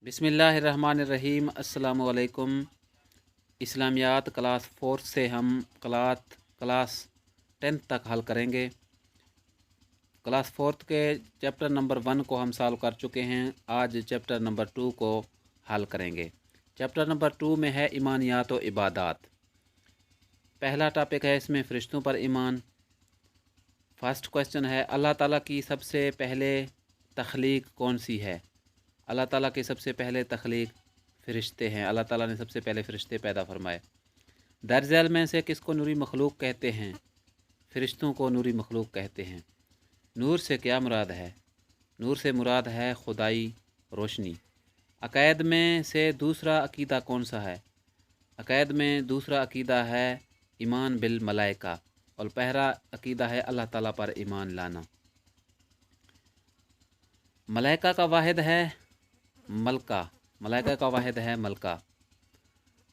बिस्मिल्लाहिर्रहमानिर्रहीम। अस्सलामु अलैकुम। इस्लामियात क्लास 4 से हम क्लास 10th तक हल करेंगे। क्लास 4 के चैप्टर नंबर 1 को हम सॉल्व कर चुके हैं। आज चैप्टर नंबर 2 को हल करेंगे। चैप्टर नंबर 2 में है ईमानियात व इबादात। पहला टॉपिक है इसमें फ़रिश्तों पर ईमान। फर्स्ट क्वेश्चन है, अल्लाह ताला की सबसे पहले तख्लीक कौन सी है? अल्लाह ताला के सबसे पहले तख्लीक फ़रिश्ते हैं। अल्लाह ताला ने सबसे पहले फ़रिश्ते पैदा फरमाए। दरअसल में से किसको नूरी मखलूक कहते हैं? फ़रिश्तों को नूरी मखलूक कहते हैं। नूर से क्या मुराद है? नूर से मुराद है खुदाई रोशनी। अक़ायद में से दूसरा अक़ीदा कौन सा है? अक़ायद में दूसरा अक़ीदा है ईमान बिल मलाइका, और पहला अक़ीदा है अल्लाह ताला पर ईमान लाना। मलाइका का वाहिद है मलका। मलाइका का वाहिद है मलका।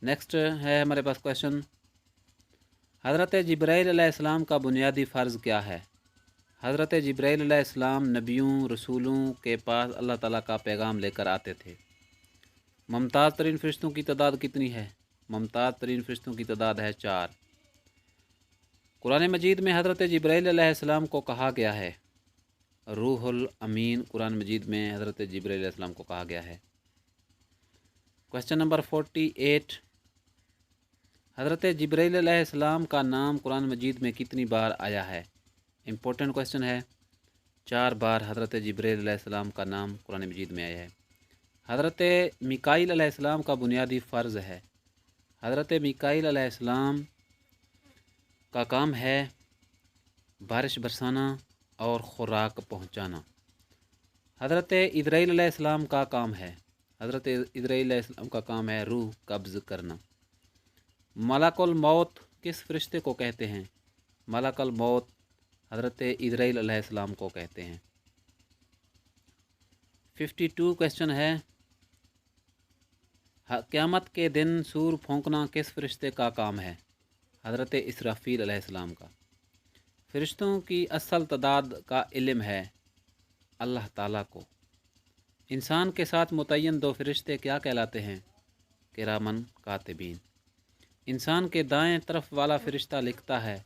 नेक्स्ट है हमारे पास क्वेश्चन, हज़रत जिब्राईल अलैहिस्सलाम का बुनियादी फ़र्ज़ क्या है? हज़रत जिब्राईल अलैहिस्सलाम नबियों रसूलों के पास अल्लाह ताला का पैगाम लेकर आते थे। मुमताज़ तरीन फ़रिश्तों की तादाद कितनी है? मुमताज़ तरीन फ़रिश्तों की तादाद है 4। कुरान मजीद में हज़रत जिब्राईल अलैहिस्सलाम को कहा गया है रूहुल अमीन। कुरान मजीद में हज़रत जिब्राईल अलैहिस्सलाम को कहा गया है। क्वेश्चन नंबर 48, हज़रत जिब्राईल अलैहिस्सलाम का नाम कुरान मजीद में कितनी बार आया है? इम्पोर्टेंट क्वेश्चन है। 4 बार हज़रत जिब्राईल अलैहिस्सलाम का नाम कुरान मजीद में आया है। हज़रत मीकाईल अलैहिस्सलाम का बुनियादी फ़र्ज़ है। हज़रत मीकाईल अलैहिस्सलाम का काम है बारिश बरसाना और ख़ुराक पहुँचाना। हज़रत इज़राईल अलैहिस्सलाम का काम है, हज़रत इज़राईल अलैहिस्सलाम का काम है रूह कब्ज़ करना। मलकुल मौत किस फ़रिश्ते को कहते हैं? मलकुल मौत हज़रत इज़राईल अलैहिस्सलाम को कहते हैं। 52 क्वेश्चन है, क़यामत के दिन सूर फूंकना किस फ़रिश्ते का काम है? हज़रत इसराफ़ील अलैहिस्सलाम का। फ़रिश्तों की असल तादाद का इल्म है अल्लाह ताला को। इंसान के साथ मुतय्यन 2 फ़रिश्ते क्या कहलाते हैं? किरामन कातिबीन। इंसान के दाएं तरफ वाला फ़रिश्ता लिखता है,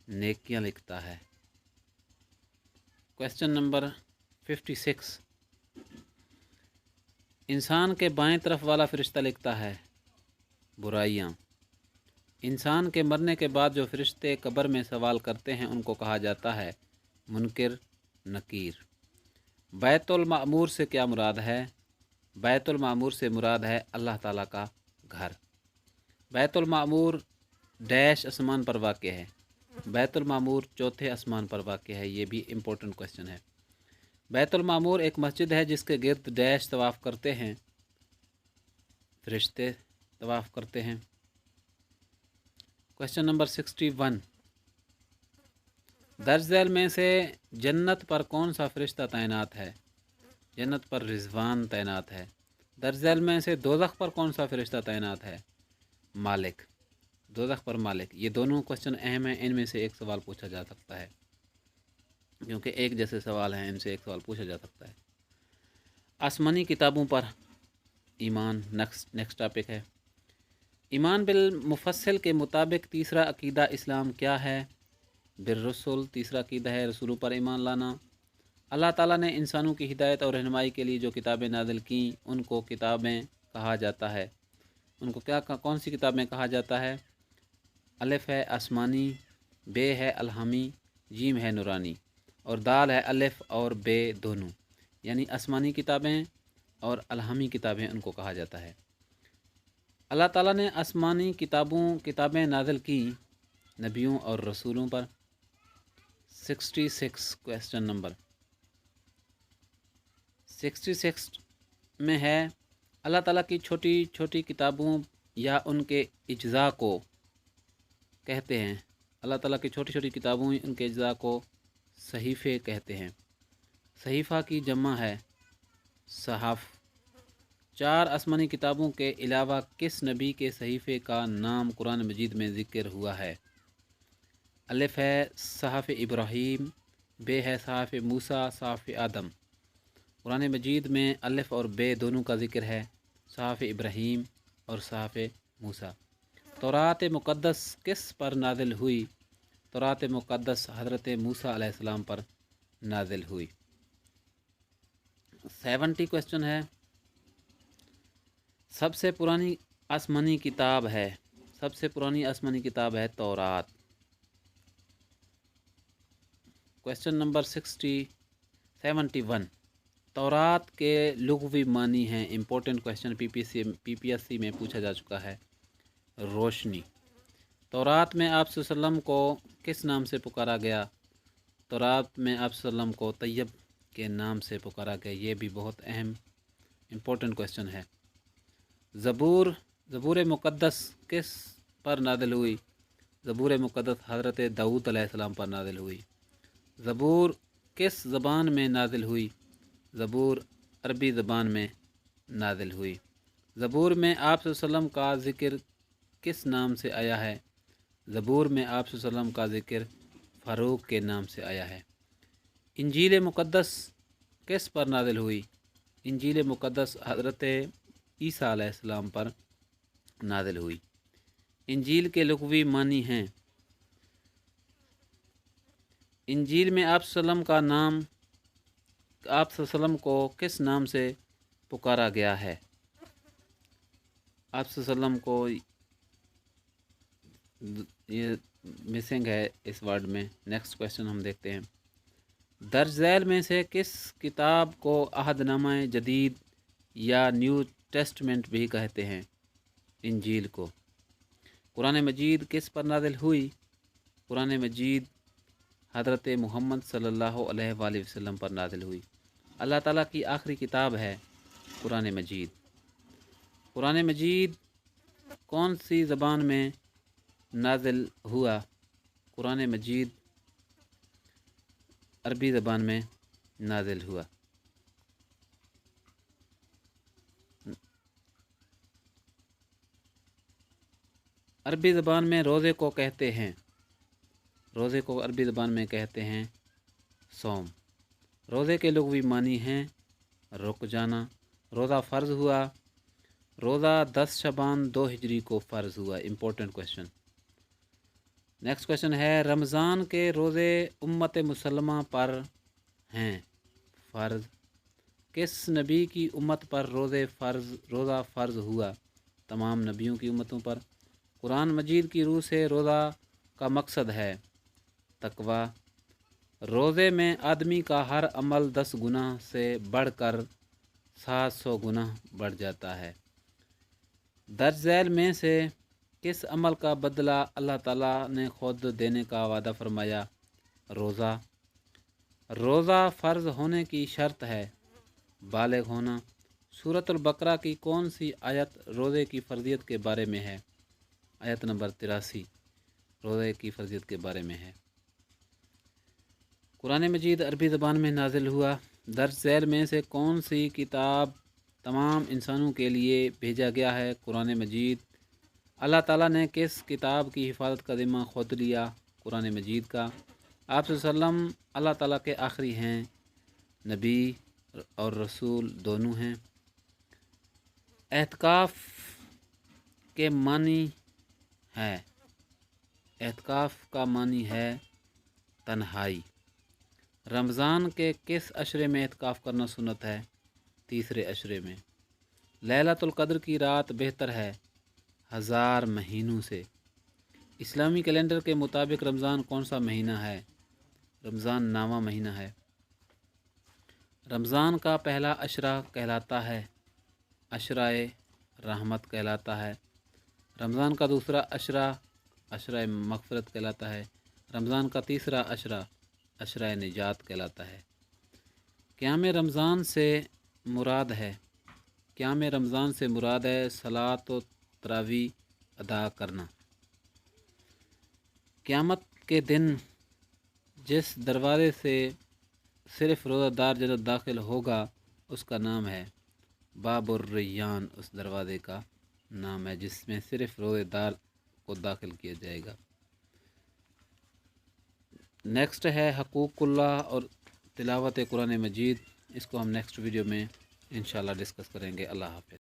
नेकियां लिखता है। क्वेश्चन नंबर 56, इंसान के बाएं तरफ वाला फ़रिश्ता लिखता है बुराइयां। इंसान के मरने के बाद जो फ़रिश्ते कब्र में सवाल करते हैं उनको कहा जाता है मुनकिर नकीर। बैतुल मामूर से क्या मुराद है? बैतुल मामूर से मुराद है अल्लाह ताला का घर। बैतुल मामूर डैश आसमान पर वाक़ है। बैतुल मामूर चौथे आसमान पर वाक़ है। ये भी इम्पोर्टेंट क्वेश्चन है। बैतुल मामूर एक मस्जिद है जिसके गिर्द डैश तवाफ़ करते हैं, फ़रिश्ते तवाफ़ करते हैं। क्वेश्चन नंबर 61, दर्ज झैल में से जन्नत पर कौन सा फ़रिश्ता तैनात है? जन्नत पर रिज़वान तैनात है। दर्ज झैल में से दोज़ख पर कौन सा फ़रिश्ता तैनात है? मालिक। दोज़ख पर मालिक। ये दोनों क्वेश्चन अहम हैं, इनमें से एक सवाल पूछा जा सकता है, क्योंकि एक जैसे सवाल हैं, इनसे एक सवाल पूछा जा सकता है। आसमानी किताबों पर ईमान नेक्स्ट टॉपिक है। ईमान बिल मुफस्सिल के मुताबिक तीसरा अकीदा इस्लाम क्या है? बिर्रसुल। तीसरा अकीदा है रसूलों पर ईमान लाना। अल्लाह ताला ने इंसानों की हिदायत और रहनुमाई के लिए जो किताबें नाज़िल की उनको किताबें कहा जाता है। उनको कौन सी किताबें कहा जाता है? अलिफ है आसमानी, बे है अलहमी, जीम है नूरानी, और दाल है अलिफ और बे दोनों, यानी आसमानी किताबें और अलहमी किताबें उनको कहा जाता है। अल्लाह ताला ने आसमानी किताबें नाज़िल की नबियों और रसूलों पर। 66 क्वेश्चन नंबर 66 में है, अल्लाह ताला की छोटी छोटी किताबों या उनके इज्ज़ा को कहते हैं। अल्लाह ताला की छोटी छोटी किताबों उनके इज्ज़ा को सहीफ़े कहते हैं। सहीफ़ा की जमा है सहाफ़। 4 आसमानी किताबों के अलावा किस नबी के सहीफ़े का नाम कुरान मजीद में ज़िक्र हुआ है? अलिफ है सहाफ़ इब्राहीम, बे है सहाफ़ मूसा, सहाफ़ आदम, कुरान मजीद में अलिफ और बे दोनों का ज़िक्र है, सहाफ़ इब्राहीम और सहाफ़ मूसा। तौरात मुक़द्दस किस पर नाज़िल हुई? तौरात मुक़द्दस हज़रत मूसा अलैहिस्सलाम पर नाज़िल हुई। 70 क्वेश्चन है। सबसे पुरानी आसमानी किताब है, सबसे पुरानी आसमानी किताब है तौरात। क्वेश्चन नंबर 71 तौरात के लुग़वी मानी हैं। इम्पोर्टेंट क्वेश्चन पीपीएससी में पूछा जा चुका है। रोशनी। तौरात में आप सल्लम को किस नाम से पुकारा गया? तौरात में आप सल्लम को तैयब के नाम से पुकारा गया। ये भी बहुत अहम इम्पोर्टेंट क्वेश्चन है। ज़बूर मुक़द्दस किस पर नाज़िल हुई? ज़बूर मुक़द्दस हज़रत दाऊद अलैहिस्सलाम पर नाज़िल हुई। ज़बूर किस ज़बान में नाज़िल हुई? ज़बूर अरबी ज़बान में नाज़िल हुई। ज़बूर में आप सल्लम का ज़िक्र किस नाम से आया है? ज़बूर में आप सल्लम का ज़िक्र फ़ारूक के नाम से आया है। इंजील मुक़द्दस किस पर नाज़िल हुई? इंजील मुक़द्दस हज़रत ईसा अलैहिस्सलाम पर नाज़िल हुई। इंजील के लुग़वी मानी हैं। इंजील में आप सल्लम का नाम, आप सल्लम को किस नाम से पुकारा गया है? आप सल्लम को, ये मिसिंग है इस वर्ड में। नेक्स्ट क्वेश्चन हम देखते हैं। दर्ज झैल में से किस किताब को अहदनामा जदीद या न्यू टेस्टमेंट भी कहते हैं? इंजील को। कुरान मजीद किस पर नाज़िल हुई? कुरान मजीद हज़रत मुहम्मद सल्लल्लाहु अलैहि वसल्लम पर नाज़िल हुई। अल्लाह ताला की आखिरी किताब है कुरान मजीद। कुरान मजीद कौन सी ज़बान में नाज़िल हुआ? कुरान मजीद अरबी ज़बान में नाज़िल हुआ। अरबी ज़बान में रोज़े को कहते हैं, रोज़े को अरबी ज़बान में कहते हैं सौम। रोज़े के लुग़वी मानी हैं रुक जाना। रोज़ा फ़र्ज़ हुआ। रोज़ा 10 शबान 2 हिजरी को फ़र्ज़ हुआ। Important question. नेक्स्ट क्वेश्चन है, रमज़ान के रोज़े उम्मत मुसलमा पर हैं फ़र्ज़। किस नबी की उम्मत पर रोज़ा फ़र्ज़ हुआ? तमाम नबियों की उम्मतों पर। कुरान मजीद की रूह से रोज़ा का मकसद है तक़वा। रोज़े में आदमी का हर अमल 10 गुना से बढ़कर 700 गुना बढ़ जाता है। दर्ज झैल में से किस अमल का बदला अल्लाह ताला ने खुद देने का वादा फरमाया? रोज़ा। रोज़ा फ़र्ज़ होने की शर्त है बालिग़ होना। सूरतुल बकरा की कौन सी आयत रोज़े की फ़र्ज़ियत के बारे में है? आयत नंबर 83 रोज़े की फ़र्ज़ियत के बारे में है। कुरान मजीद अरबी ज़बान में नाज़िल हुआ। दर्ज झैल में से कौन सी किताब तमाम इंसानों के लिए भेजा गया है? कुरान मजीद। अल्लाह ताला ने किस किताब की हिफाजत का ज़िम्मा खुद लिया? कुरान मजीद का। आप सल्लम अल्लाह ताला के आखिरी हैं, नबी और रसूल दोनों हैं। एहतिकाफ़ के मानी है, एहतिकाफ़ का मानी है तन्हाई। रमज़ान के किस अशरे में एहतिकाफ़ करना सुन्नत है? तीसरे अशरे में। लैलतुल क़द्र की रात बेहतर है 1000 महीनों से। इस्लामी कैलेंडर के मुताबिक रमज़ान कौन सा महीना है? रमज़ान 9वां महीना है। रमज़ान का पहला अशरा कहलाता है अशराए रहमत कहलाता है। रमज़ान का दूसरा अशरा अशराए मग़फ़िरत कहलाता है। रमज़ान का तीसरा अशरा अशराए निजात कहलाता है। क़याम रमज़ान से मुराद है, क़याम रमज़ान से मुराद है सलात व तरावी अदा करना। क़यामत के दिन जिस दरवाज़े से सिर्फ़ रोज़ादार जन्नत दाखिल होगा उसका नाम है बाबुर रैयान। उस दरवाज़े का नाम है जिसमें सिर्फ़ रोज़ेदार को दाखिल किया जाएगा। नेक्स्ट है हकूक़ुल्लाह और तिलावत कुरान मजीद। اس کو ہم نیکسٹ ویڈیو میں انشاءاللہ ڈسکس کریں گے۔ اللہ حافظ۔